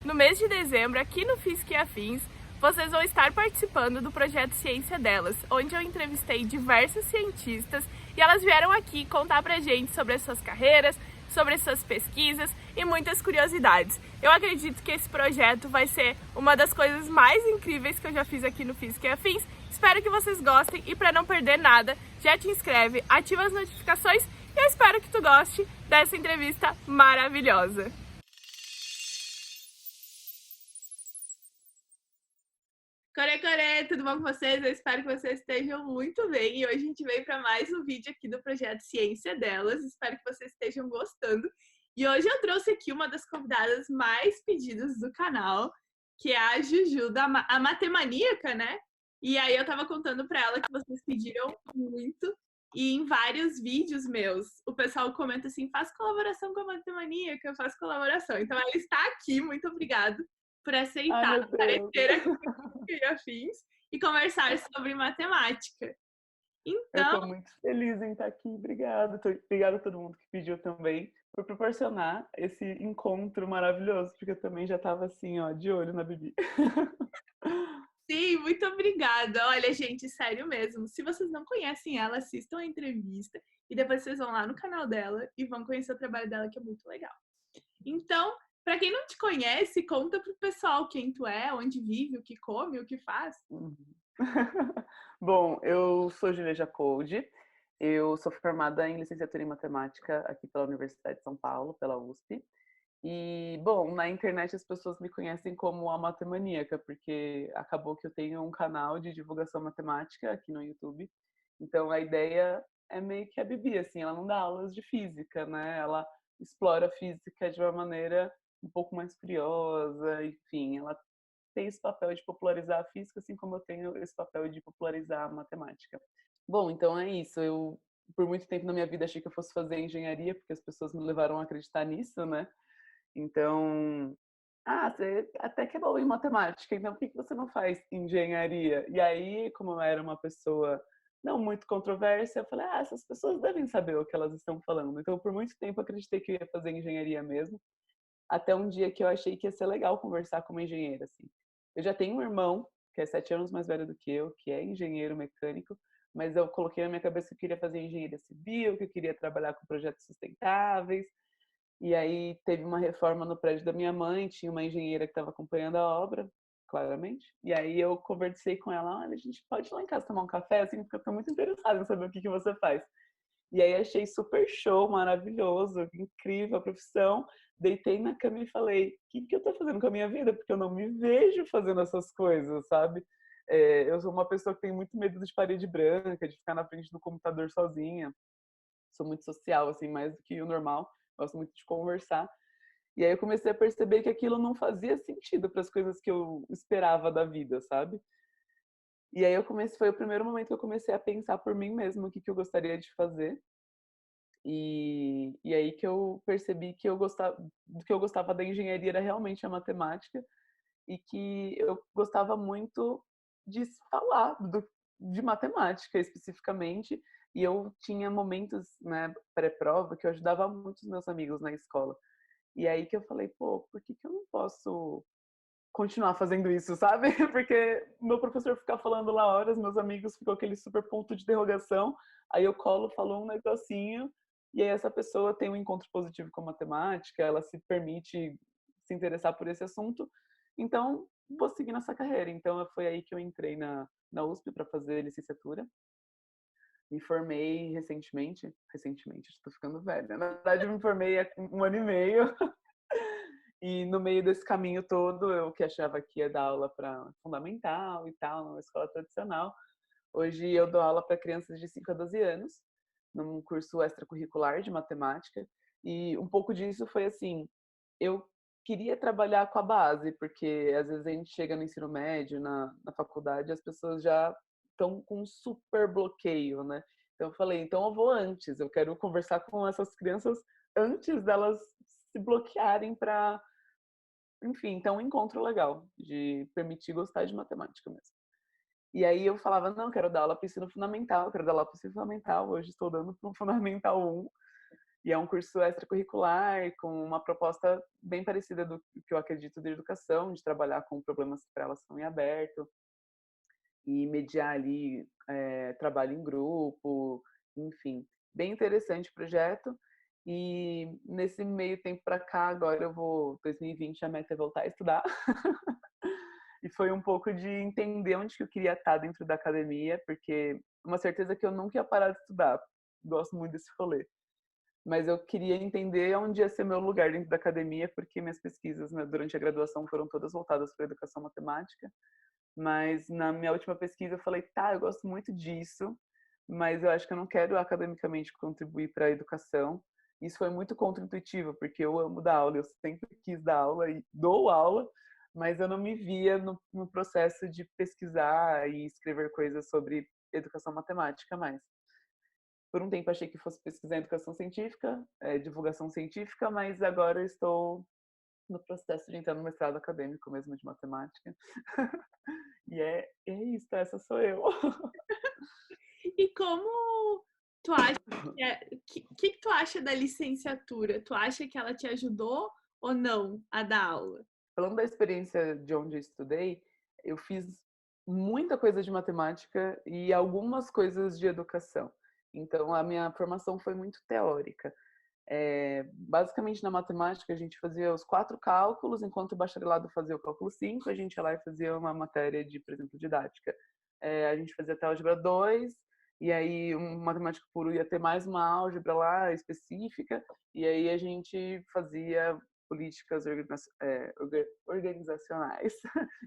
No mês de dezembro, aqui no Física e Afins, vocês vão estar participando do projeto Ciência Delas, onde eu entrevistei diversas cientistas e elas vieram aqui contar pra gente sobre as suas carreiras, sobre as suas pesquisas e muitas curiosidades. Eu acredito que esse projeto vai ser uma das coisas mais incríveis que eu já fiz aqui no Física e Afins. Espero que vocês gostem e para não perder nada, já te inscreve, ativa as notificações e eu espero que tu goste dessa entrevista maravilhosa. Core, tudo bom com vocês? Eu espero que vocês estejam muito bem. E hoje a gente veio para mais um vídeo aqui do projeto Ciência Delas. Espero que vocês estejam gostando. E hoje eu trouxe aqui uma das convidadas mais pedidas do canal, que é a Juju, a Matemaníaca, né? E aí eu tava contando para ela que vocês pediram muito. E em vários vídeos meus, o pessoal comenta assim, faz colaboração com a Matemaníaca, faz colaboração. Então ela está aqui, muito obrigada por Ai, aceitar meu Deus. aparecer aqui e afins e conversar sobre matemática. Eu Então, estou muito feliz em estar aqui. Obrigada. Obrigada a todo mundo que pediu também por proporcionar esse encontro maravilhoso, porque eu também já estava assim, ó, de olho na Bibi. sim, muito obrigada. Olha, gente, sério mesmo. Se vocês não conhecem ela, assistam a entrevista e depois vocês vão lá no canal dela e vão conhecer o trabalho dela, que é muito legal. Então, para quem não te conhece, conta pro pessoal quem tu é, onde vive, o que come, o que faz. Uhum. Bom, eu sou Julia Jacoude, eu sou formada em licenciatura em matemática aqui pela Universidade de São Paulo, pela USP. E, bom, na internet as pessoas me conhecem como a Matemaníaca, porque acabou que eu tenho um canal de divulgação matemática aqui no YouTube. Então a ideia é meio que a Bibi, assim, ela não dá aulas de física, né? Ela explora a física de uma maneira um pouco mais curiosa, enfim, ela tem esse papel de popularizar a física, assim como eu tenho esse papel de popularizar a matemática. Bom, então é isso. Eu, por muito tempo na minha vida, achei que eu fosse fazer engenharia, porque as pessoas me levaram a acreditar nisso, né? Então, você até que é bom em matemática, então por que você não faz engenharia? E aí, como eu era uma pessoa não muito controversa, eu falei, essas pessoas devem saber o que elas estão falando. Então, por muito tempo, eu acreditei que eu ia fazer engenharia mesmo, até um dia que eu achei que ia ser legal conversar com uma engenheira, assim. Eu já tenho um irmão, que é 7 anos mais velho do que eu, que é engenheiro mecânico, mas eu coloquei na minha cabeça que eu queria fazer engenharia civil, que eu queria trabalhar com projetos sustentáveis. E aí teve uma reforma no prédio da minha mãe, tinha uma engenheira que estava acompanhando a obra, claramente. E aí eu conversei com ela, olha, a gente pode ir lá em casa tomar um café, assim, porque eu tô muito interessada em saber o que que você faz. E aí achei super show, maravilhoso, incrível a profissão. Deitei na cama e falei, o que que eu tô fazendo com a minha vida? Porque eu não me vejo fazendo essas coisas, sabe? Eu sou uma pessoa que tem muito medo de parede branca, de ficar na frente do computador sozinha. Sou muito social, assim, mais do que o normal. Gosto muito de conversar. E aí eu comecei a perceber que aquilo não fazia sentido para as coisas que eu esperava da vida, sabe? E aí foi o primeiro momento que eu comecei a pensar por mim mesma o que que eu gostaria de fazer. E aí que eu percebi que do que eu gostava da engenharia era realmente a matemática e que eu gostava muito de falar de matemática especificamente. E eu tinha momentos, né, pré-prova, que eu ajudava muito os meus amigos na escola. E aí que eu falei, pô, por que que eu não posso continuar fazendo isso, sabe? Porque meu professor fica falando lá horas, meus amigos ficam aquele super ponto de interrogação, aí eu colo, falo um negocinho, e aí essa pessoa tem um encontro positivo com a matemática, ela se permite se interessar por esse assunto, então vou seguir nessa carreira. Então foi aí que eu entrei na USP para fazer licenciatura. Me formei recentemente, estou ficando velha. Na verdade, eu me formei há 1 ano e meio. E no meio desse caminho todo, eu que achava que ia dar aula para fundamental e tal, numa escola tradicional, hoje eu dou aula para crianças de 5 a 12 anos, num curso extracurricular de matemática. E um pouco disso foi assim, eu queria trabalhar com a base, porque às vezes a gente chega no ensino médio, na faculdade, as pessoas já estão com um super bloqueio, né? Então eu falei, então eu vou antes, eu quero conversar com essas crianças antes delas se bloquearem para, enfim, então um encontro legal de permitir gostar de matemática mesmo. E aí eu falava, não, quero dar aula para ensino fundamental, quero dar aula para ensino fundamental, hoje estou dando para o Fundamental 1. E é um curso extracurricular com uma proposta bem parecida do que eu acredito da educação, de trabalhar com problemas para elas são em aberto e mediar ali trabalho em grupo, enfim, bem interessante o projeto. E nesse meio tempo para cá, agora eu vou, 2020, a meta é voltar a estudar. E foi um pouco de entender onde que eu queria estar dentro da academia, porque uma certeza que eu nunca ia parar de estudar. Gosto muito desse rolê. Mas eu queria entender onde ia ser meu lugar dentro da academia, porque minhas pesquisas, né, durante a graduação foram todas voltadas para a educação matemática. Mas na minha última pesquisa eu falei, tá, eu gosto muito disso, mas eu acho que eu não quero academicamente contribuir para a educação. Isso foi muito contraintuitivo, porque eu amo dar aula, eu sempre quis dar aula e dou aula, mas eu não me via no processo de pesquisar e escrever coisas sobre educação matemática mais. Por um tempo achei que fosse pesquisar em educação científica, divulgação científica, mas agora eu estou no processo de entrar no mestrado acadêmico mesmo de matemática. E é isso, essa sou eu. E como tu acha que tu acha da licenciatura? Tu acha que ela te ajudou ou não a dar aula? Falando da experiência de onde eu estudei, eu fiz muita coisa de matemática e algumas coisas de educação. Então, a minha formação foi muito teórica. Basicamente, na matemática, a gente fazia os 4 cálculos, enquanto o bacharelado fazia o cálculo 5, a gente ia lá e fazia uma matéria de, por exemplo, didática. A gente fazia até álgebra 2, e aí um matemático puro ia ter mais uma álgebra lá específica, e aí a gente fazia políticas organizacionais.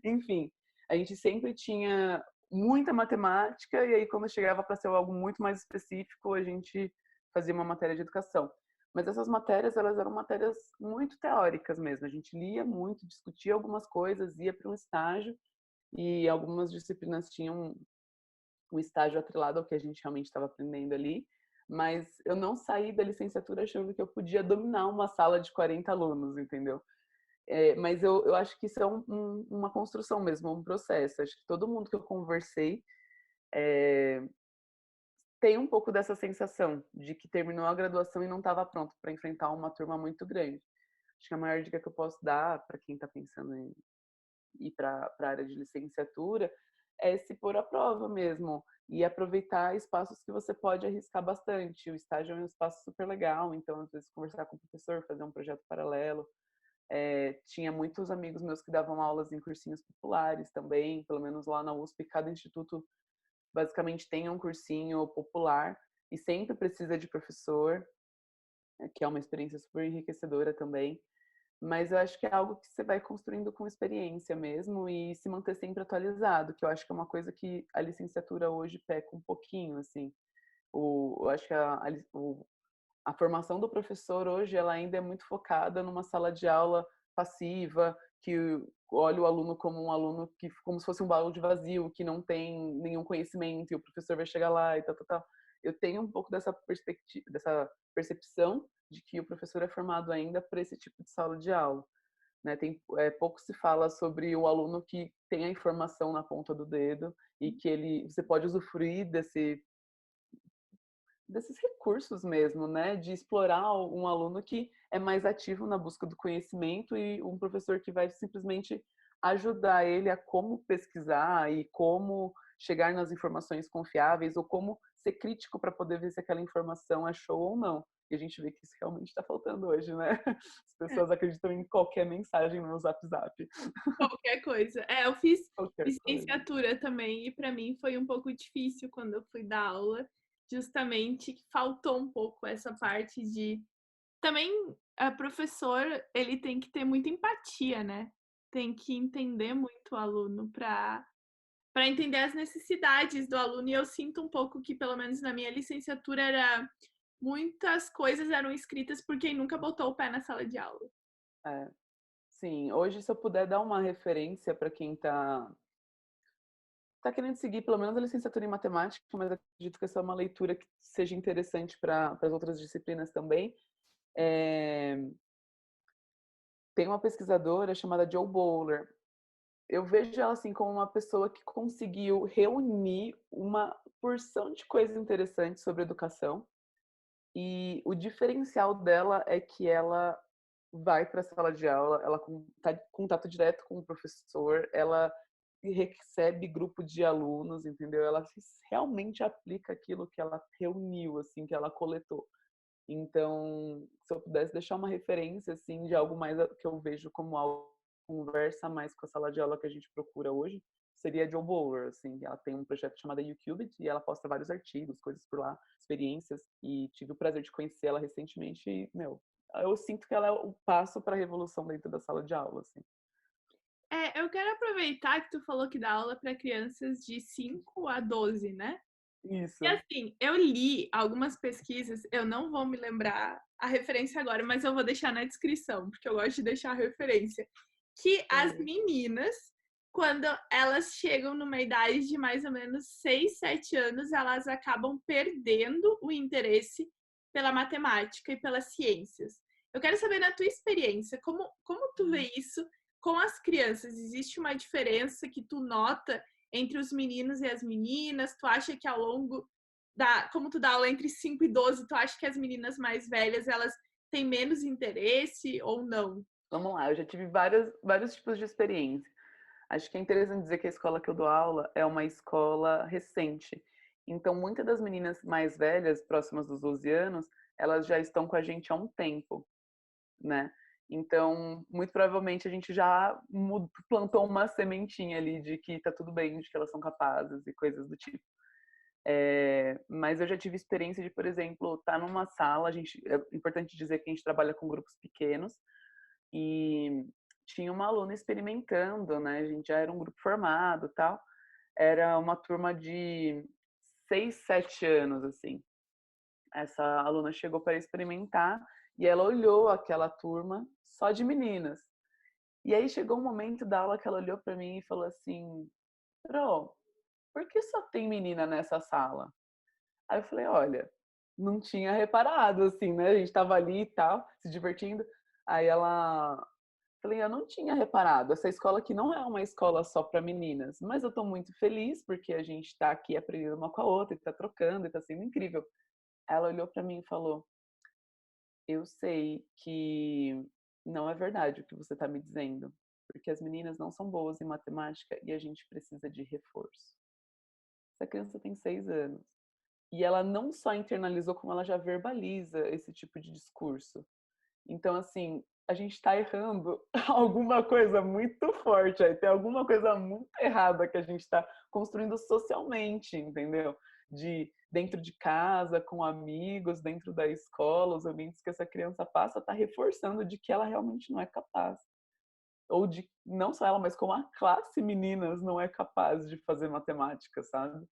Enfim, a gente sempre tinha muita matemática, e aí quando chegava para ser algo muito mais específico, a gente fazia uma matéria de educação. Mas essas matérias, elas eram matérias muito teóricas mesmo. A gente lia muito, discutia algumas coisas, ia para um estágio, e algumas disciplinas tinham um estágio atrelado ao que a gente realmente estava aprendendo ali. Mas eu não saí da licenciatura achando que eu podia dominar uma sala de 40 alunos, entendeu? Mas eu acho que isso é uma construção mesmo, um processo. Acho que todo mundo que eu conversei tem um pouco dessa sensação de que terminou a graduação e não estava pronto para enfrentar uma turma muito grande. Acho que a maior dica que eu posso dar para quem está pensando em ir para a área de licenciatura é se pôr à prova mesmo e aproveitar espaços que você pode arriscar bastante. O estágio é um espaço super legal, então às vezes conversar com o professor, fazer um projeto paralelo. Tinha muitos amigos meus que davam aulas em cursinhos populares também, pelo menos lá na USP, cada instituto basicamente tem um cursinho popular e sempre precisa de professor, que é uma experiência super enriquecedora também. Mas eu acho que é algo que você vai construindo com experiência mesmo e se manter sempre atualizado, que eu acho que é uma coisa que a licenciatura hoje peca um pouquinho, assim. Eu acho que a formação do professor hoje ela ainda é muito focada numa sala de aula passiva, que olha o aluno como um aluno que como se fosse um balde vazio, que não tem nenhum conhecimento e o professor vai chegar lá e tal, tal, tal. Eu tenho um pouco dessa perspectiva, dessa percepção de que o professor é formado ainda para esse tipo de sala de aula. Né? Pouco se fala sobre o aluno que tem a informação na ponta do dedo e que você pode usufruir desses recursos mesmo, né, de explorar um aluno que é mais ativo na busca do conhecimento e um professor que vai simplesmente ajudar ele a como pesquisar e como chegar nas informações confiáveis ou como ser crítico para poder ver se aquela informação é show ou não. E a gente vê que isso realmente está faltando hoje, né? As pessoas acreditam em qualquer mensagem no Zap Zap. Qualquer coisa. Eu fiz Qualquer coisa. licenciatura também e para mim foi um pouco difícil quando eu fui dar aula, justamente faltou um pouco essa parte de também a professor, ele tem que ter muita empatia, né? Tem que entender muito o aluno para entender as necessidades do aluno. E eu sinto um pouco que, pelo menos na minha licenciatura, muitas coisas eram escritas por quem nunca botou o pé na sala de aula. É, sim, hoje se eu puder dar uma referência para quem está querendo seguir pelo menos a licenciatura em matemática, mas acredito que essa é uma leitura que seja interessante para as outras disciplinas também. Tem uma pesquisadora chamada Jo Boaler. Eu vejo ela assim como uma pessoa que conseguiu reunir uma porção de coisas interessantes sobre educação E o diferencial dela é que ela vai para a sala de aula, ela tá em contato direto com o professor, ela recebe grupo de alunos, entendeu? Ela realmente aplica aquilo que ela reuniu, assim, que ela coletou. Então, se eu pudesse deixar uma referência, assim, de algo mais que eu vejo como algo que conversa mais com a sala de aula que a gente procura hoje, seria a Jo Bower, assim. Ela tem um projeto chamado YouCubed e ela posta vários artigos, coisas por lá, experiências, e tive o prazer de conhecer ela recentemente e, meu, eu sinto que ela é o passo para a revolução dentro da sala de aula, assim. Eu quero aproveitar que tu falou que dá aula para crianças de 5 a 12, né? E Isso. assim, eu li algumas pesquisas, eu não vou me lembrar a referência agora, mas eu vou deixar na descrição, porque eu gosto de deixar a referência. Que as Uhum. meninas, quando elas chegam numa idade de mais ou menos 6, 7 anos, elas acabam perdendo o interesse pela matemática e pelas ciências. Eu quero saber, na tua experiência, como tu vê isso com as crianças? Existe uma diferença que tu nota entre os meninos e as meninas? Tu acha que ao longo como tu dá aula entre 5 e 12, tu acha que as meninas mais velhas, elas têm menos interesse ou não? Vamos lá, eu já tive vários tipos de experiência. Acho que é interessante dizer que a escola que eu dou aula é uma escola recente. Então, muitas das meninas mais velhas, próximas dos 12 anos, elas já estão com a gente há um tempo, né? Então, muito provavelmente a gente já plantou uma sementinha ali de que tá tudo bem, de que elas são capazes e coisas do tipo. Mas eu já tive experiência de, por exemplo, estar numa sala, é importante dizer que a gente trabalha com grupos pequenos, e tinha uma aluna experimentando, né? A gente já era um grupo formado, tal. Era uma turma de 6, 7 anos, assim. Essa aluna chegou para experimentar e ela olhou aquela turma só de meninas. E aí chegou um momento da aula que ela olhou para mim e falou assim: "Pro, por que só tem menina nessa sala?" Aí eu falei: "Olha, não tinha reparado, assim, né? A gente estava ali e tal, se divertindo." Aí ela Falei: "Eu não tinha reparado, essa escola aqui não é uma escola só para meninas, mas eu estou muito feliz porque a gente está aqui aprendendo uma com a outra, e está trocando, e está sendo incrível." Ela olhou para mim e falou: "Eu sei que não é verdade o que você está me dizendo, porque as meninas não são boas em matemática e a gente precisa de reforço." Essa criança tem 6 anos. E ela não só internalizou, como ela já verbaliza esse tipo de discurso. Então, assim, a gente está errando alguma coisa muito forte aí, tem alguma coisa muito errada que a gente está construindo socialmente, entendeu? De dentro de casa, com amigos, dentro da escola, os ambientes que essa criança passa, está reforçando de que ela realmente não é capaz. Ou de não só ela, mas como a classe meninas não é capaz de fazer matemática, sabe?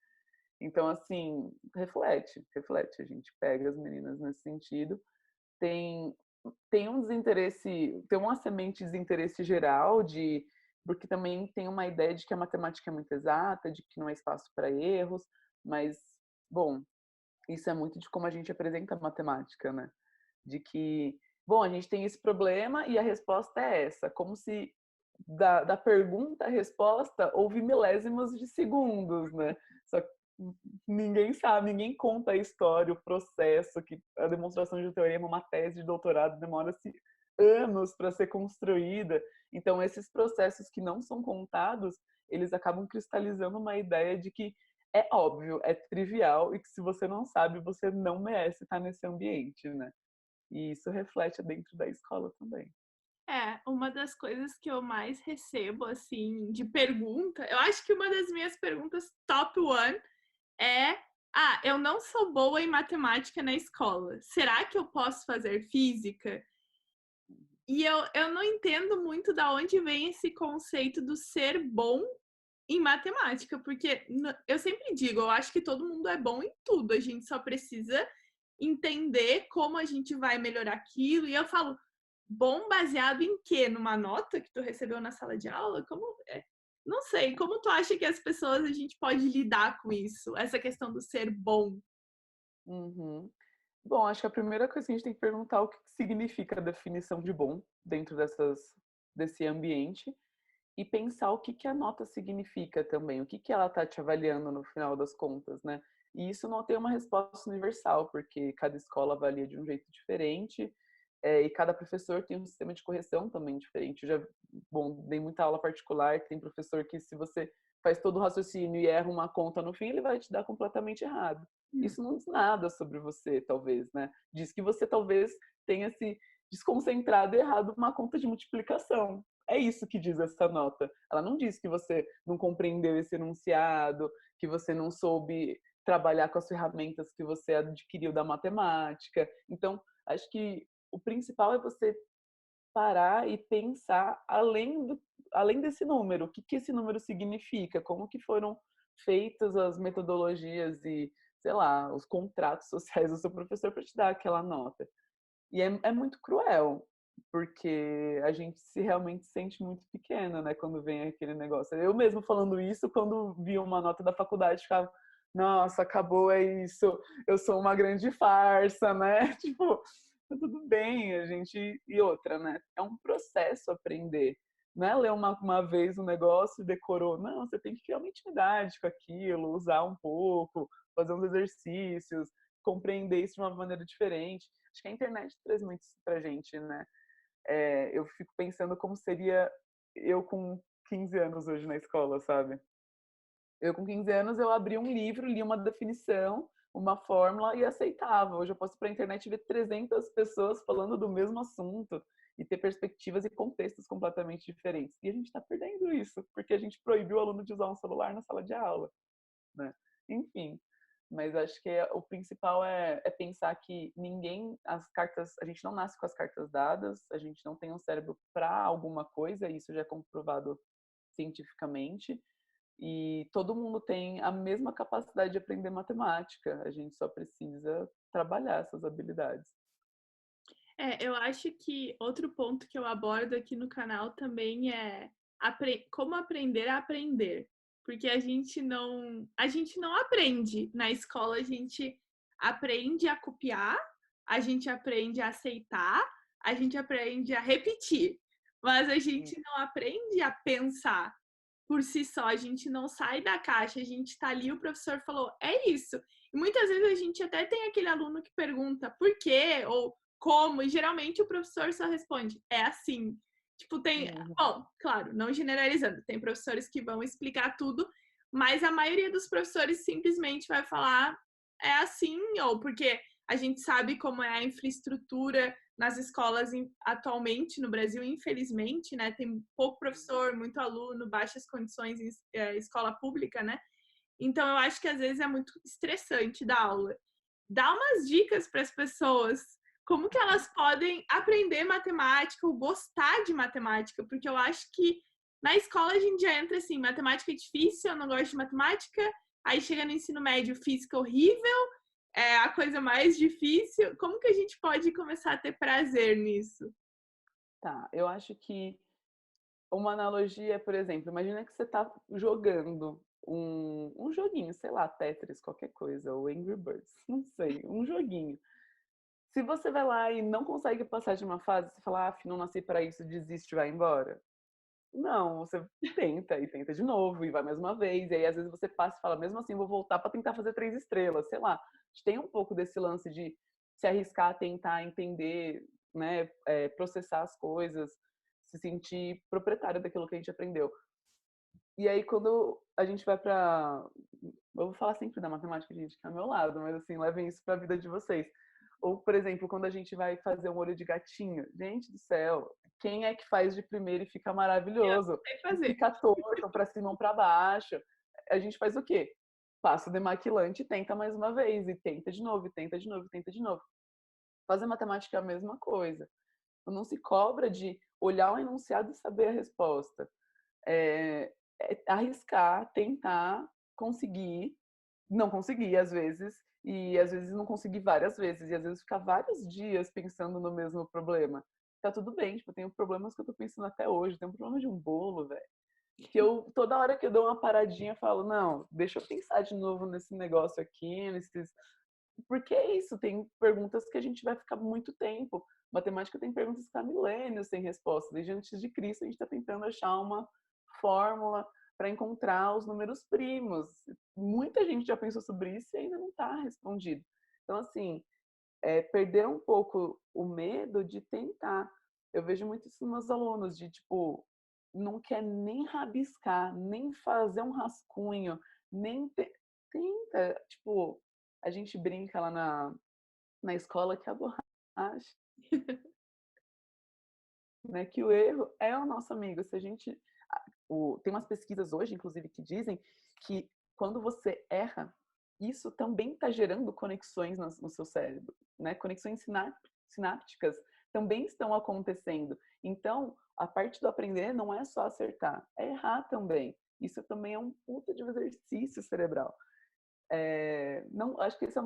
Então, assim, reflete. A gente pega as meninas nesse sentido. Tem tem um desinteresse, tem uma semente de desinteresse geral de porque também tem uma ideia de que a matemática é muito exata, de que não há espaço para erros, mas, bom, isso é muito de como a gente apresenta a matemática, né? De que, bom, a gente tem esse problema e a resposta é essa, como se da pergunta à resposta houve milésimos de segundos, né? Só que ninguém sabe, ninguém conta a história, o processo, que a demonstração de um teorema, uma tese de doutorado demora-se anos para ser construída. Então, esses processos que não são contados, eles acabam cristalizando uma ideia de que é óbvio, é trivial e que se você não sabe, você não merece estar nesse ambiente, né? E isso reflete dentro da escola também. Uma das coisas que eu mais recebo, assim, de pergunta, eu acho que uma das minhas perguntas top one é: eu não sou boa em matemática na escola. Será que eu posso fazer física? E eu não entendo muito da onde vem esse conceito do ser bom em matemática, porque eu sempre digo, eu acho que todo mundo é bom em tudo, a gente só precisa entender como a gente vai melhorar aquilo. E eu falo, bom baseado em quê? Numa nota que tu recebeu na sala de aula? Como é? Não sei, como tu acha que as pessoas, a gente pode lidar com isso? Essa questão do ser bom? Uhum. Bom, acho que a primeira coisa que a gente tem que perguntar é o que significa a definição de bom dentro desse ambiente e pensar o que a nota significa também, o que ela está te avaliando no final das contas, né? E isso não tem uma resposta universal, porque cada escola avalia de um jeito diferente, e cada professor tem um sistema de correção também diferente. Eu já, bom, dei muita aula particular, tem professor que se você faz todo o raciocínio e erra uma conta no fim, ele vai te dar completamente errado. Isso não diz nada sobre você, talvez, né? Diz que você talvez tenha se desconcentrado e errado uma conta de multiplicação. É isso que diz essa nota. Ela não diz que você não compreendeu esse enunciado, que você não soube trabalhar com as ferramentas que você adquiriu da matemática. Então, acho que o principal é você parar e pensar além desse número. O que, que esse número significa? Como que foram feitas as metodologias e, sei lá, os contratos sociais do seu professor para te dar aquela nota. E é muito cruel, porque a gente se realmente sente muito pequena, né, quando vem aquele negócio. Eu mesmo falando isso, quando vi uma nota da faculdade, ficava, nossa, acabou, é isso, eu sou uma grande farsa, né? Tipo, tá tudo bem, a gente. E outra, né? É um processo aprender. Não é ler uma vez um negócio e decorou. Não, você tem que criar uma intimidade com aquilo, usar um pouco, fazer uns exercícios, compreender isso de uma maneira diferente. Acho que a internet traz muito isso pra gente, né? Eu fico pensando como seria eu com 15 anos hoje na escola, sabe? Eu com 15 anos eu abri um livro, li uma definição, uma fórmula e aceitava. Hoje eu posso para a internet ver 300 pessoas falando do mesmo assunto e ter perspectivas e contextos completamente diferentes. E a gente está perdendo isso, porque a gente proibiu o aluno de usar um celular na sala de aula, né? Enfim, mas acho que o principal é pensar que as cartas, a gente não nasce com as cartas dadas, a gente não tem um cérebro para alguma coisa, isso já é comprovado cientificamente, e todo mundo tem a mesma capacidade de aprender matemática, a gente só precisa trabalhar essas habilidades. Eu acho que outro ponto que eu abordo aqui no canal também é como aprender a aprender. Porque a gente não aprende na escola, a gente aprende a copiar, a gente aprende a aceitar, a gente aprende a repetir, mas a gente não aprende a pensar por si só, a gente não sai da caixa, a gente está ali, o professor falou, é isso. E muitas vezes a gente até tem aquele aluno que pergunta por quê ou como, e geralmente o professor só responde, é assim. Tipo, bom, claro, não generalizando, tem professores que vão explicar tudo, mas a maioria dos professores simplesmente vai falar, é assim, ou porque a gente sabe como é a infraestrutura nas escolas atualmente no Brasil, infelizmente, né? Tem pouco professor, muito aluno, baixas condições em escola pública, né? Então, eu acho que às vezes é muito estressante dar aula. Dá umas dicas para as pessoas, como que elas podem aprender matemática ou gostar de matemática, porque eu acho que na escola a gente já entra assim, matemática é difícil, eu não gosto de matemática, aí chega no ensino médio, física horrível, é a coisa mais difícil. Como que a gente pode começar a ter prazer nisso? Tá, eu acho que uma analogia é, por exemplo, imagina que você está jogando um joguinho, sei lá, Tetris, qualquer coisa, ou Angry Birds, não sei, um joguinho. Se você vai lá e não consegue passar de uma fase, você fala, ah, não nasci para isso, desiste, vai embora. Não, você tenta e tenta de novo e vai mais uma vez. E aí, às vezes, você passa e fala, mesmo assim, vou voltar para tentar fazer 3 estrelas, sei lá. A gente tem um pouco desse lance de se arriscar, tentar entender, né, processar as coisas, se sentir proprietário daquilo que a gente aprendeu. E aí, quando a gente vai para. Eu vou falar sempre da matemática, gente, que é ao meu lado, mas assim, levem isso para a vida de vocês. Ou, por exemplo, quando a gente vai fazer um olho de gatinho. Gente do céu, quem é que faz de primeiro e fica Eu maravilhoso? sei E fazer. fica torto para cima ou para baixo. A gente faz o quê? Passa o demaquilante e tenta mais uma vez. E tenta de novo, e tenta de novo, e tenta de novo. Fazer matemática é a mesma coisa. Não se cobra de olhar o enunciado e saber a resposta. Arriscar, tentar, conseguir, não conseguir às vezes não conseguir várias vezes, e às vezes ficar vários dias pensando no mesmo problema. Tá tudo bem, tipo, eu tenho problemas que eu tô pensando até hoje, tenho um problema de um bolo, velho. Que eu, toda hora que eu dou uma paradinha, falo, não, deixa eu pensar de novo nesse negócio aqui, nesses. Porque é isso, tem perguntas que a gente vai ficar muito tempo. Matemática tem perguntas que há milênios sem resposta. Desde antes de Cristo a gente está tentando achar uma fórmula para encontrar os números primos. Muita gente já pensou sobre isso e ainda não está respondido. Então, assim, perder um pouco o medo de tentar. Eu vejo muito isso nos meus alunos, de tipo, não quer nem rabiscar, nem fazer um rascunho, nem tenta. Tipo, a gente brinca lá na escola que a borracha, né? Que o erro é o nosso amigo. Se a gente. Tem umas pesquisas hoje, inclusive, que dizem que quando você erra, isso também está gerando conexões no seu cérebro, né? Conexões sinápticas também estão acontecendo. Então, a parte do aprender não é só acertar, é errar também. Isso também é um puta de um exercício cerebral. Não, acho que essa é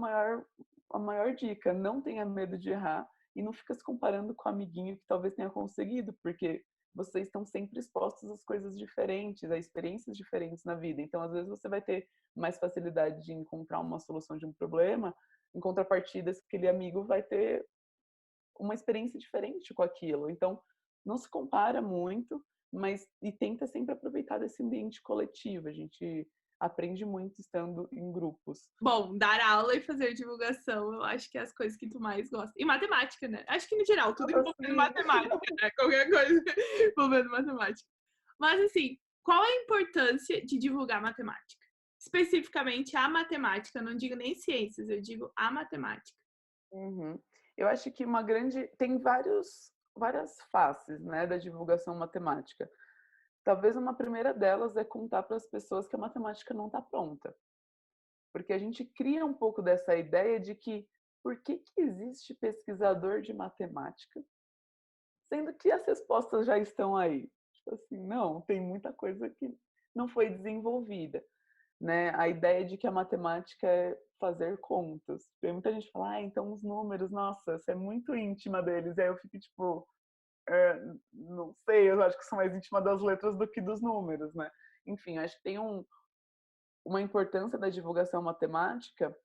a maior dica. Não tenha medo de errar e não fica se comparando com o amiguinho que talvez tenha conseguido, porque vocês estão sempre expostos às coisas diferentes, a experiências diferentes na vida. Então, às vezes, você vai ter mais facilidade de encontrar uma solução de um problema, em contrapartida, aquele amigo vai ter uma experiência diferente com aquilo. Então, não se compara muito, mas e tenta sempre aproveitar desse ambiente coletivo. A gente aprende muito estando em grupos. Bom, dar aula e fazer divulgação, eu acho que é as coisas que tu mais gosta. E matemática, né? Acho que, no geral, tudo envolvendo matemática, né? Qualquer coisa envolvendo matemática. Mas, assim, qual a importância de divulgar matemática? Especificamente a matemática, não digo nem ciências, eu digo a matemática. Uhum. Eu acho que tem várias faces, né, da divulgação matemática. Talvez uma primeira delas é contar para as pessoas que a matemática não está pronta. Porque a gente cria um pouco dessa ideia de que por que existe pesquisador de matemática, sendo que as respostas já estão aí. Tipo assim, não, tem muita coisa que não foi desenvolvida, né? A ideia de que a matemática é fazer contas. Tem muita gente que fala, então os números, nossa, isso é muito íntima deles. Aí eu fico tipo, não sei, eu acho que sou mais íntima das letras do que dos números, né? Enfim, acho que tem uma importância da divulgação matemática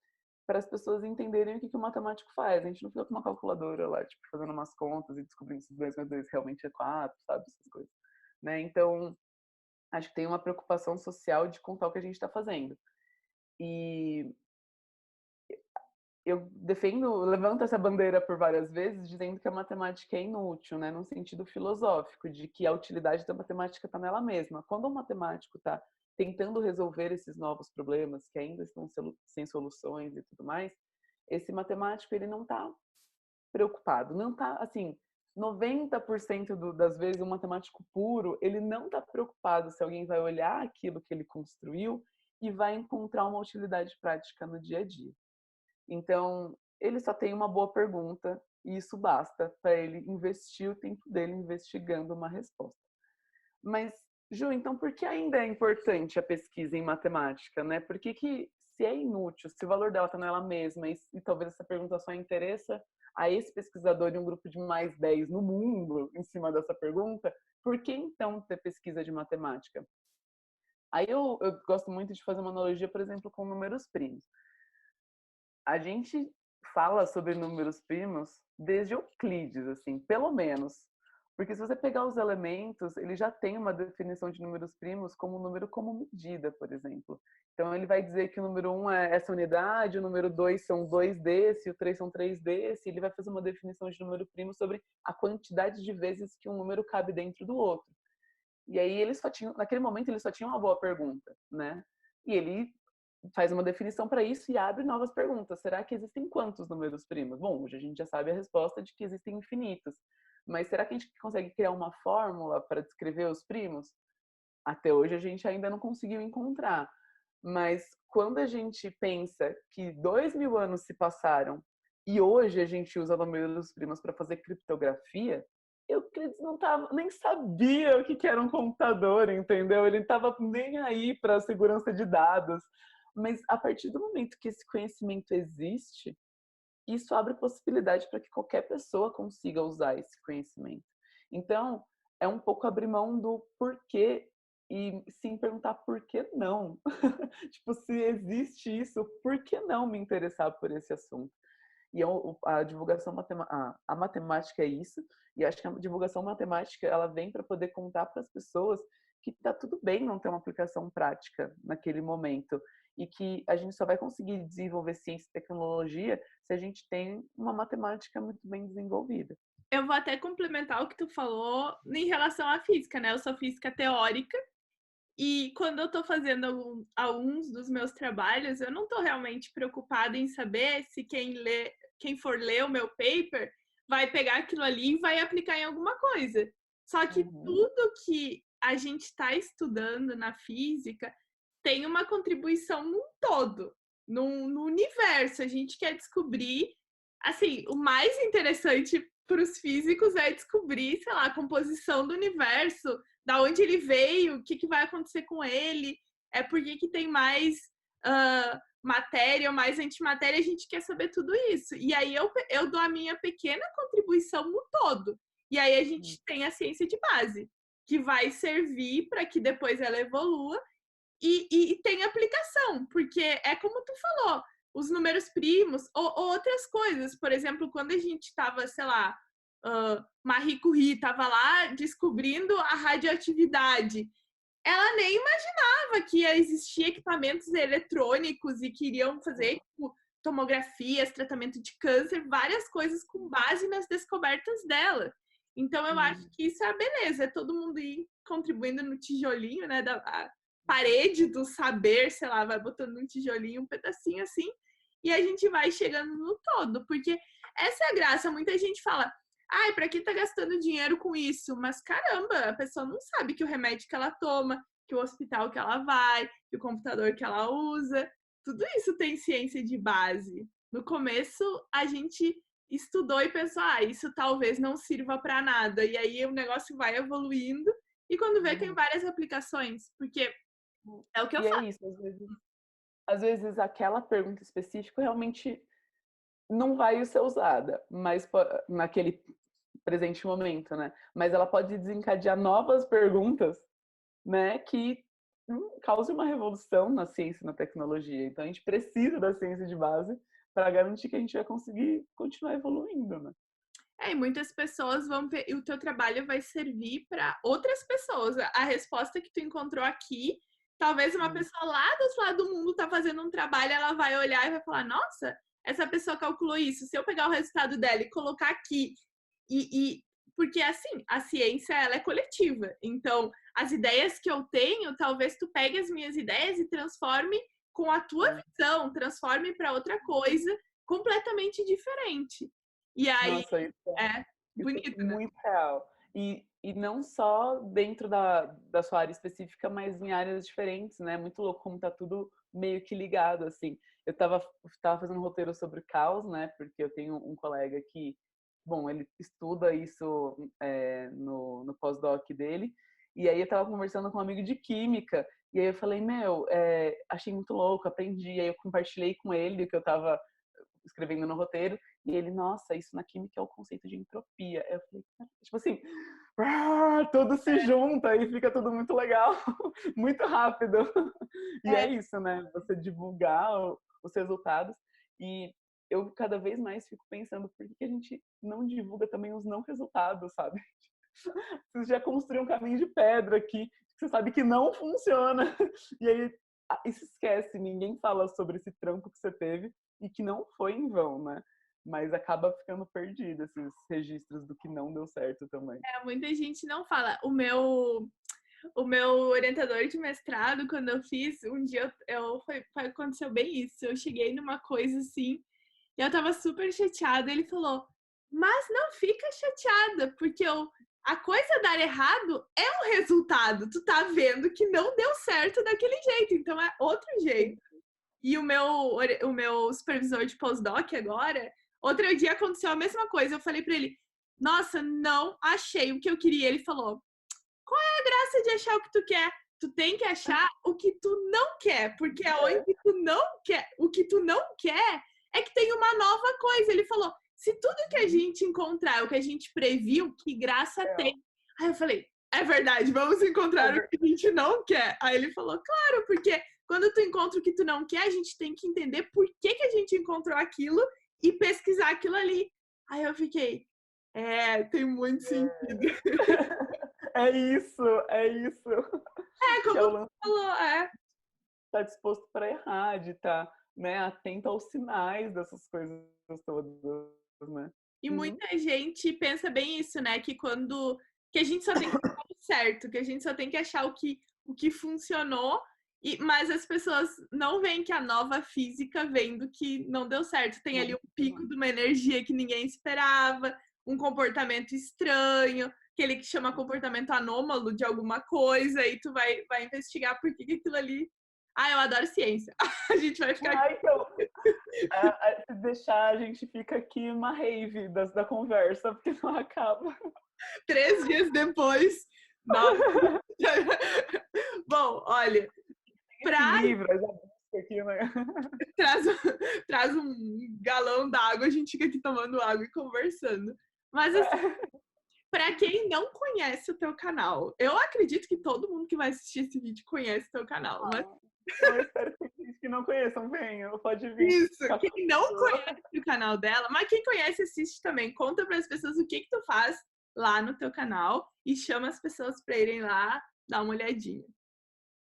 para as pessoas entenderem o que o matemático faz. A gente não fica com uma calculadora lá, tipo, fazendo umas contas e descobrindo se 2 mais 2 realmente é 4, sabe? Essas coisas. Né? Então, acho que tem uma preocupação social de contar o que a gente está fazendo. E eu levanto essa bandeira por várias vezes, dizendo que a matemática é inútil, né? Num sentido filosófico, de que a utilidade da matemática está nela mesma. Quando o matemático está tentando resolver esses novos problemas que ainda estão sem soluções e tudo mais, esse matemático ele não está preocupado, não está assim. 90% das vezes, um matemático puro, ele não está preocupado se alguém vai olhar aquilo que ele construiu e vai encontrar uma utilidade prática no dia a dia. Então, ele só tem uma boa pergunta e isso basta para ele investir o tempo dele investigando uma resposta. Mas, Ju, então por que ainda é importante a pesquisa em matemática, né? Por que se é inútil, se o valor dela está nela mesma e talvez essa pergunta só interessa a esse pesquisador e um grupo de mais 10 no mundo em cima dessa pergunta, por que então ter pesquisa de matemática? Aí eu gosto muito de fazer uma analogia, por exemplo, com números primos. A gente fala sobre números primos desde Euclides, assim, pelo menos. Porque se você pegar os elementos, ele já tem uma definição de números primos como número como medida, por exemplo. Então ele vai dizer que o número 1 é essa unidade, o número 2 são 2 desse, o 3 são 3 desse, ele vai fazer uma definição de número primo sobre a quantidade de vezes que um número cabe dentro do outro. E aí eles só tinham, naquele momento eles só tinham uma boa pergunta, né? E ele faz uma definição para isso e abre novas perguntas. Será que existem quantos números primos? Bom, hoje a gente já sabe a resposta de que existem infinitos. Mas será que a gente consegue criar uma fórmula para descrever os primos? Até hoje a gente ainda não conseguiu encontrar. Mas quando a gente pensa que 2.000 anos se passaram e hoje a gente usa números primos para fazer criptografia, Euclides não tava, nem sabia o que era um computador, entendeu? Ele não estava nem aí para a segurança de dados. Mas a partir do momento que esse conhecimento existe, isso abre possibilidade para que qualquer pessoa consiga usar esse conhecimento. Então, é um pouco abrir mão do porquê e sim perguntar por que não. Tipo, se existe isso, por que não me interessar por esse assunto? E a divulgação a matemática é isso, e acho que a divulgação matemática ela vem para poder contar para as pessoas que tá tudo bem não ter uma aplicação prática naquele momento e que a gente só vai conseguir desenvolver ciência e tecnologia se a gente tem uma matemática muito bem desenvolvida. Eu vou até complementar o que tu falou em relação à física, né? Eu sou física teórica e quando eu tô fazendo alguns dos meus trabalhos, eu não tô realmente preocupada em saber se quem for ler o meu paper vai pegar aquilo ali e vai aplicar em alguma coisa. Só que Uhum, tudo que a gente está estudando na física tem uma contribuição num todo, no universo. A gente quer descobrir, assim, o mais interessante para os físicos é descobrir, sei lá, a composição do universo, da onde ele veio, o que vai acontecer com ele, por que tem mais matéria ou mais antimatéria, a gente quer saber tudo isso. E aí eu dou a minha pequena contribuição no todo. E aí a gente tem a ciência de base, que vai servir para que depois ela evolua e tem aplicação, porque é como tu falou, os números primos ou outras coisas. Por exemplo, quando a gente estava, sei lá, Marie Curie estava lá descobrindo a radioatividade, ela nem imaginava que ia existir equipamentos eletrônicos e que iriam fazer tipo, tomografias, tratamento de câncer, várias coisas com base nas descobertas dela. Então eu acho que isso é a beleza, é todo mundo ir contribuindo no tijolinho, né, da parede do saber, sei lá, vai botando um tijolinho, um pedacinho assim, e a gente vai chegando no todo, porque essa é a graça. Muita gente fala, ai, pra que tá gastando dinheiro com isso? Mas caramba, a pessoa não sabe que o remédio que ela toma, que o hospital que ela vai, que o computador que ela usa, tudo isso tem ciência de base. No começo, a gente estudou e pensou, isso talvez não sirva para nada. E aí o negócio vai evoluindo e quando vê tem várias aplicações, porque é o que eu E é falo. isso, às vezes aquela pergunta específica realmente não vai ser usada, mas naquele presente momento, né? Mas ela pode desencadear novas perguntas, né, que cause uma revolução na ciência e na tecnologia. Então a gente precisa da ciência de base para garantir que a gente vai conseguir continuar evoluindo, né? E muitas pessoas vão ver, e o teu trabalho vai servir para outras pessoas. A resposta que tu encontrou aqui, talvez uma pessoa lá do outro lado do mundo tá fazendo um trabalho, ela vai olhar e vai falar: nossa, essa pessoa calculou isso. Se eu pegar o resultado dela e colocar aqui, porque assim, a ciência ela é coletiva. Então, as ideias que eu tenho, talvez tu pegue as minhas ideias e transforme com a tua visão, transforme para outra coisa completamente diferente. E aí Nossa, é isso é bonito, né? muito real. E não só dentro da sua área específica, mas em áreas diferentes, né? Muito louco como tá tudo meio que ligado, assim. Eu tava fazendo um roteiro sobre caos, né? Porque eu tenho um colega que, bom, ele estuda isso no pós-doc dele. E aí eu tava conversando com um amigo de química. E aí eu falei, meu, achei muito louco, aprendi. Aí eu compartilhei com ele o que eu tava escrevendo no roteiro, e ele, nossa, isso na química é o conceito de entropia. Eu falei, tipo assim, tudo se junta e fica tudo muito legal, muito rápido. E é isso, né? Você divulgar os resultados. E eu cada vez mais fico pensando por que a gente não divulga também os não resultados, sabe? Você já construiu um caminho de pedra aqui, você sabe que não funciona. E aí e se esquece, ninguém fala sobre esse trampo que você teve e que não foi em vão, né? Mas acaba ficando perdido esses registros do que não deu certo também. Muita gente não fala. O meu orientador de mestrado, quando eu fiz, um dia aconteceu bem isso. Eu cheguei numa coisa assim, e eu tava super chateada. Ele falou, mas não fica chateada, porque a coisa dar errado é um resultado. Tu tá vendo que não deu certo daquele jeito, então é outro jeito. E o meu supervisor de pós-doc agora, outro dia aconteceu a mesma coisa. Eu falei pra ele, nossa, não achei o que eu queria. Ele falou, qual é a graça de achar o que tu quer? Tu tem que achar o que tu não quer, porque aonde tu não quer, o que tu não quer é que tem uma nova coisa. Ele falou, se tudo que a gente encontrar é o que a gente previu, que graça tem? Aí eu falei, é verdade, vamos encontrar o que a gente não quer. Aí ele falou, claro, porque quando tu encontra o que tu não quer, a gente tem que entender por que a gente encontrou aquilo e pesquisar aquilo ali. Aí eu fiquei, tem muito sentido. É isso, é isso. É, Que é como o tu lance falou, é. tá disposto para errar, de estar, né, atento aos sinais dessas coisas todas, né? E Uhum. muita gente pensa bem isso, né? Que a gente só tem que achar o certo, que a gente só tem que achar o que funcionou, mas as pessoas não veem que a nova física vem do que não deu certo. Tem ali um pico de uma energia que ninguém esperava, um comportamento estranho, aquele que chama comportamento anômalo de alguma coisa, e tu vai investigar por que que aquilo ali. Ah, eu adoro ciência. A gente vai ficar aqui Ai, então, se deixar, a gente fica aqui uma rave da conversa, porque não acaba. 3 dias depois. Nossa. Bom, olha, Esse pra, livro, essa busca aqui, né? traz, traz um galão d'água, a gente fica aqui tomando água e conversando. Mas assim, para quem não conhece o teu canal, eu acredito que todo mundo que vai assistir esse vídeo conhece o teu canal, mas Eu espero que vocês que não conheçam venham, pode vir. isso, quem não conhece o canal dela, mas quem conhece assiste também. Conta para as pessoas o que tu faz lá no teu canal e chama as pessoas para irem lá dar uma olhadinha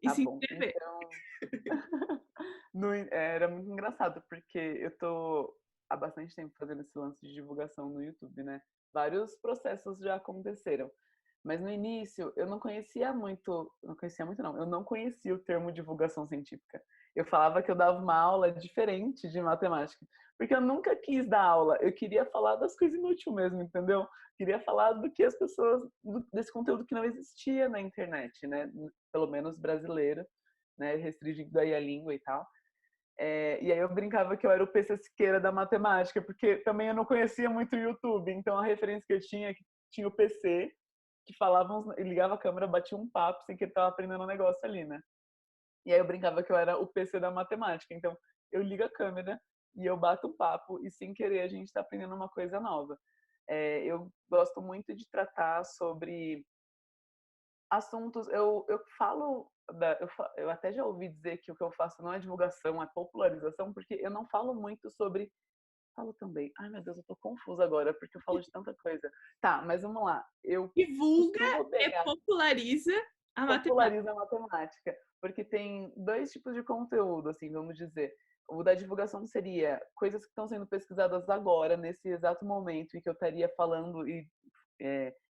e Tá se bom. inscrever. Então, era muito engraçado, porque eu tô há bastante tempo fazendo esse lance de divulgação no YouTube, né? Vários processos já aconteceram. Mas no início eu não conhecia muito não, eu não conhecia o termo divulgação científica. Eu falava que eu dava uma aula diferente de matemática, porque eu nunca quis dar aula, eu queria falar das coisas inúteis mesmo, entendeu? Queria falar do que as pessoas, desse conteúdo que não existia na internet, né? Pelo menos brasileiro, né? Restringindo aí a língua e tal. E aí eu brincava que eu era o PC Siqueira da matemática, porque também eu não conhecia muito o YouTube, então a referência que eu tinha é que tinha o PC, que falavam, ligava a câmera, batia um papo sem que ele tava aprendendo um negócio ali, né? E aí eu brincava que eu era o PC da matemática, então eu ligo a câmera e eu bato um papo e sem querer a gente está aprendendo uma coisa nova. Eu gosto muito de tratar sobre assuntos, eu falo, eu até já ouvi dizer que o que eu faço não é divulgação, é popularização, porque eu não falo muito sobre. Falo também. Ai, meu Deus, eu tô confusa agora, porque eu falo de tanta coisa. Tá, mas vamos lá. Eu Divulga costumo e pegar, populariza a matemática. populariza a matemática, porque tem dois tipos de conteúdo, assim, vamos dizer. O da divulgação seria coisas que estão sendo pesquisadas agora, nesse exato momento, e que eu estaria falando e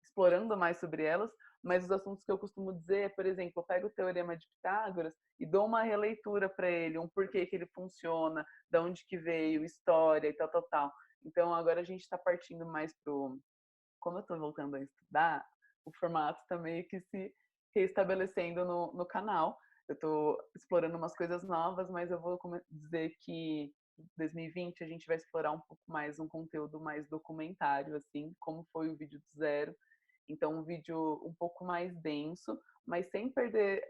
explorando mais sobre elas, mas os assuntos que eu costumo dizer, por exemplo, eu pego o Teorema de Pitágoras e dou uma releitura para ele, um porquê que ele funciona, de onde que veio, história e tal, tal, tal. Então agora a gente está partindo mais pro, como eu estou voltando a estudar, o formato está meio que se reestabelecendo no canal. Eu estou explorando umas coisas novas, mas eu vou dizer que 2020 a gente vai explorar um pouco mais um conteúdo mais documentário, assim, como foi o vídeo do zero. Então, um vídeo um pouco mais denso, mas sem perder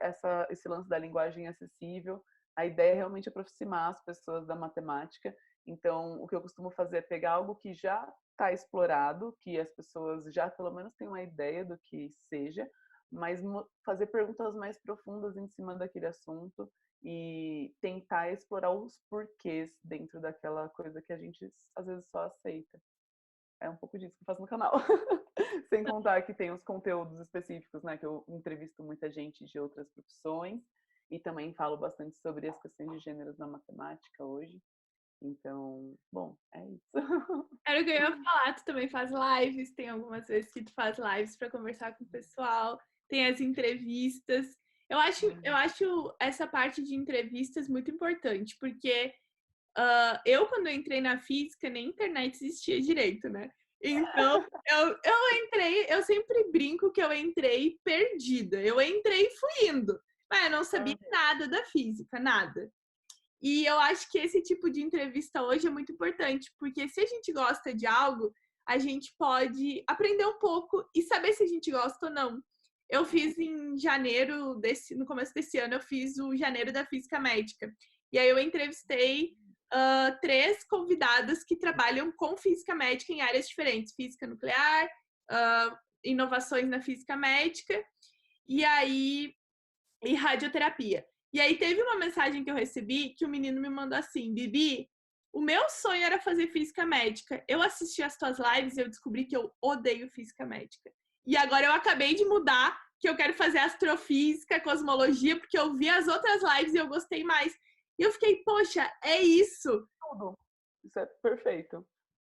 esse lance da linguagem acessível. A ideia é realmente aproximar as pessoas da matemática. Então, o que eu costumo fazer é pegar algo que já está explorado, que as pessoas já pelo menos têm uma ideia do que seja, mas fazer perguntas mais profundas em cima daquele assunto e tentar explorar os porquês dentro daquela coisa que a gente às vezes só aceita. É um pouco disso que eu faço no canal. Sem contar que tem os conteúdos específicos, né? Que eu entrevisto muita gente de outras profissões e também falo bastante sobre as questões de gêneros na matemática hoje. Então, bom, é isso. Era o que eu ia falar, tu também faz lives, tem algumas vezes que tu faz lives para conversar com o pessoal, tem as entrevistas. Eu acho essa parte de entrevistas muito importante, porque eu, quando eu entrei na física, nem internet existia direito, né? Então, eu entrei, eu sempre brinco que eu entrei perdida. Eu entrei e fui indo. Mas eu não sabia nada da física, nada. E eu acho que esse tipo de entrevista hoje é muito importante, porque se a gente gosta de algo, a gente pode aprender um pouco e saber se a gente gosta ou não. Eu fiz em janeiro no começo desse ano, eu fiz o janeiro da física médica. E aí eu entrevistei 3 convidadas que trabalham com física médica em áreas diferentes, física nuclear, inovações na física médica, e radioterapia. E aí teve uma mensagem que eu recebi que o menino me mandou assim: Bibi, o meu sonho era fazer física médica. Eu assisti as tuas lives e eu descobri que eu odeio física médica. E agora eu acabei de mudar que eu quero fazer astrofísica, cosmologia, porque eu vi as outras lives e eu gostei mais. E eu fiquei, poxa, é isso. Tudo. Isso é perfeito.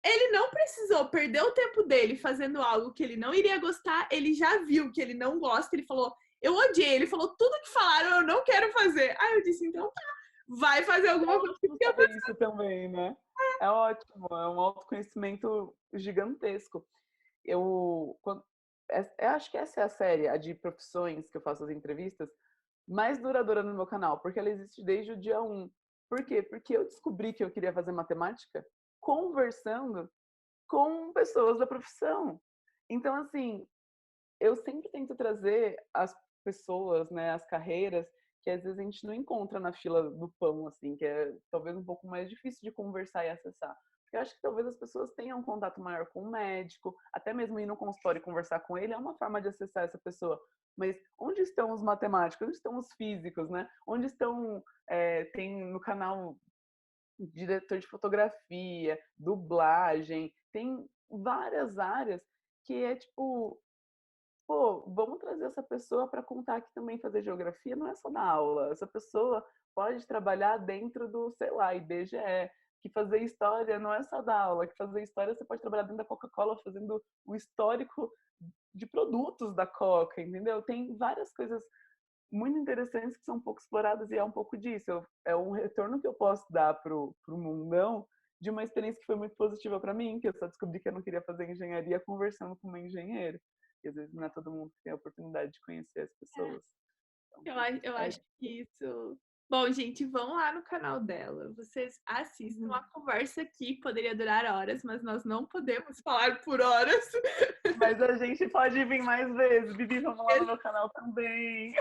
Ele não precisou perder o tempo dele fazendo algo que ele não iria gostar, ele já viu que ele não gosta, ele falou, eu odiei, ele falou, tudo que falaram eu não quero fazer. Aí eu disse, então tá, vai fazer alguma coisa que eu fazer isso também, né? É ótimo, é um autoconhecimento gigantesco. Eu acho que essa é a série, a de profissões que eu faço as entrevistas, mais duradoura no meu canal, porque ela existe desde o dia 1. Por quê? Porque eu descobri que eu queria fazer matemática conversando com pessoas da profissão. Então, assim, eu sempre tento trazer as pessoas, né, as carreiras que às vezes a gente não encontra na fila do pão, assim, que é talvez um pouco mais difícil de conversar e acessar. Porque eu acho que talvez as pessoas tenham um contato maior com o médico, até mesmo ir no consultório e conversar com ele é uma forma de acessar essa pessoa. Mas onde estão os matemáticos? Onde estão os físicos, né? Onde estão, tem no canal diretor de fotografia, dublagem, tem várias áreas que é tipo, pô, vamos trazer essa pessoa para contar que também fazer geografia não é só na aula. Essa pessoa pode trabalhar dentro do, sei lá, IBGE, que fazer história não é só da aula, que fazer história você pode trabalhar dentro da Coca-Cola fazendo o histórico de produtos da Coca, entendeu? Tem várias coisas muito interessantes que são um pouco exploradas e é um pouco disso. É um retorno que eu posso dar pro mundão de uma experiência que foi muito positiva para mim, que eu só descobri que eu não queria fazer engenharia conversando com uma engenheira. E às vezes não é todo mundo que tem a oportunidade de conhecer as pessoas. Então, eu acho que isso... Bom, gente, vão lá no canal dela. Vocês assistam. Uma conversa aqui poderia durar horas, mas nós não podemos falar por horas. Mas a gente pode vir mais vezes. Bibi, vamos lá no meu canal também.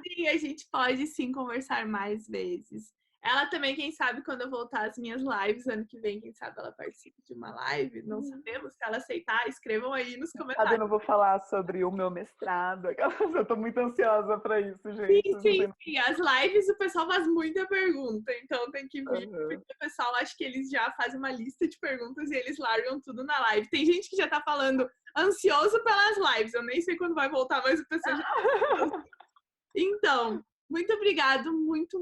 Sim, a gente pode sim conversar mais vezes. Ela também, quem sabe, quando eu voltar às minhas lives, ano que vem, quem sabe ela participe de uma live. Não sabemos. Se ela aceitar, escrevam aí nos comentários. Eu não vou falar sobre o meu mestrado. Eu tô muito ansiosa para isso, gente. Sim. As lives o pessoal faz muita pergunta, então tem que vir. Porque o pessoal, acho que eles já fazem uma lista de perguntas e eles largam tudo na live. Tem gente que já tá falando ansioso pelas lives. Eu nem sei quando vai voltar, mas o pessoal já... Então... Muito obrigado, muito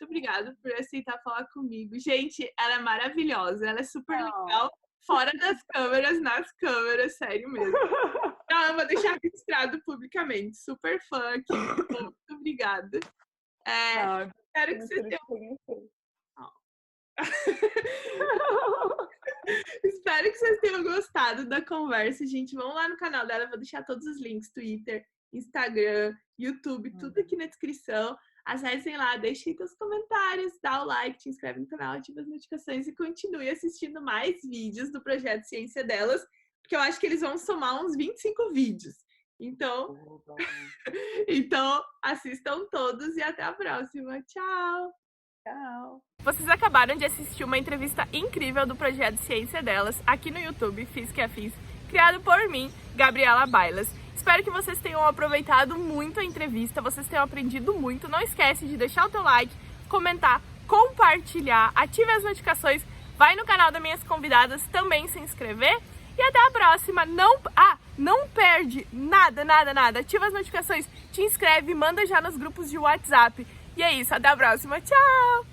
obrigado por aceitar falar comigo. Gente, ela é maravilhosa, ela é super legal, fora das câmeras, nas câmeras, sério mesmo. Então, eu vou deixar registrado publicamente. Super fã aqui, muito obrigada. Espero que vocês tenham... Espero que vocês tenham gostado da conversa, gente. Vão lá no canal dela, eu vou deixar todos os links, Twitter, Instagram, YouTube, tudo aqui na descrição. Acessem lá, deixem seus comentários, dá o like, te inscreve no canal, ativa as notificações e continue assistindo mais vídeos do Projeto Ciência Delas, porque eu acho que eles vão somar uns 25 vídeos. Então, então assistam todos e até a próxima. Tchau! Tchau! Vocês acabaram de assistir uma entrevista incrível do Projeto Ciência Delas aqui no YouTube, Física e Afins, criado por mim, Gabriela Bailas. Espero que vocês tenham aproveitado muito a entrevista, vocês tenham aprendido muito. Não esquece de deixar o teu like, comentar, compartilhar, ative as notificações, vai no canal das minhas convidadas também se inscrever e até a próxima. Não perde nada. Ativa as notificações, te inscreve, manda já nos grupos de WhatsApp. E é isso, até a próxima. Tchau!